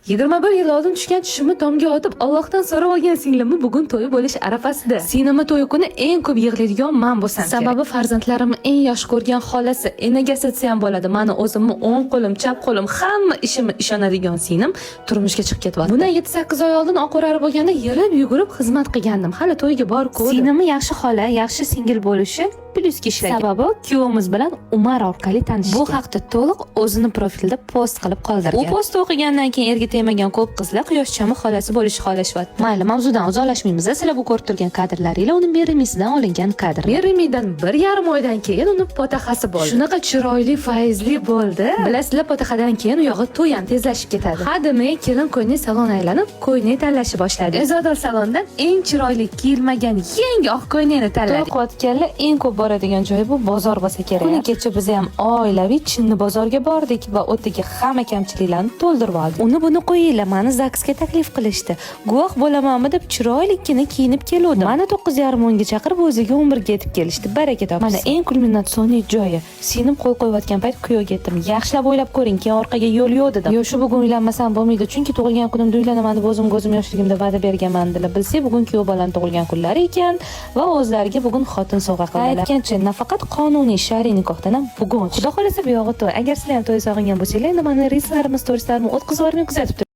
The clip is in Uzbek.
21 yil oldin tushgan tushimni tomga otib Allohdan so'rab olgan singlimni bugun to'yi bo'lish arafasida. Singlimni to'yi kuni eng ko'p yig'laydigan men bo'lsam. Sababi farzandlarimni eng yaxshi ko'rgan xolasi, enagasi desa ham bo'ladi. Meni o'zimni o'ng qo'lim, chap qo'lim, hamma ishimni ishonadigan singlim turmushga chiqib ketyapti. Bundan 7-8 oy oldin oqo'rari bo'lganda yig'ib yugurib xizmat qilgandim. Hali to'yga bor-ku. Singlimni yaxshi xola, yaxshi singil bo'lishi plyuska ishlagan. Sababi kuyovimiz bilan Umar orqali tanishdik. Bu haqda to'liq o'zini profilida post qilib qoldirgan. Bu postni o'qigandan keyin erga tegmagan ko'p qizlar Quyoshchami xolasi bo'lishni xohlashyapti. Mayli, mavzudan uzoqlashmaymiz. Sizlar bu ko'rib turgan kadrlaringlar uni Merimisidan olingan kadr. Merimidan 1,5 oydan keyin uni potahasi bo'ldi. Shunaqa chiroyli, fayzli bo'ldi. Bilasizlar, potahadan keyin u yog'i to'y ham tezlashib ketadi. Hademay kelin ko'ynak salon aylanib, ko'ynak tanlashni boshladi. Ezodal salondan eng chiroyli kiyilmagan yangi oq ko'ynakni tanladi. To'y qotganlar eng ko'p boradigan joyi bu bozor bo'lsa kerak. Kuni kecha biz ham oilaviy Chinni bozorga bordik va o'tdagi hamma kamchiliklarni to'ldirib oldik. Uni buni qo'yinglar, meni zaksga taklif qilishdi. Guvoh bo'lamanmi deb chiroylikkina kiyinib keldim. Meni 9:30 chaqirib o'ziga 11 ga yetib kelishdi. Baraka topsin. Mana eng kulminatsion joyi. Singlim qo'l qo'yayotgan payt kuyovga aytdim. Yaxshilab o'ylab ko'ring, keyin orqaga yo'l yo'q dedim. Yo, shu bugun uylanmasam bo'lmaydi, chunki tug'ilgan kunimda uylanaman deb o'zim ko'zim yoshligimda va'da berganman dedilar. Bilsa, bugun kuyov bolam tug'ilgan kunlari ekan va o'zlariga bugun xotin sovg'a qildilar. Aytgancha, nafaqat qonuniy shar'iy nikohdan ham bugun. Xudo xolasa bu yog'i to'y. Agar sizlar ham to'y sog'ingan bo'lsanglar, endi meni reelslarimiz, storieslarimizni o'tkazib yubormay kuzatib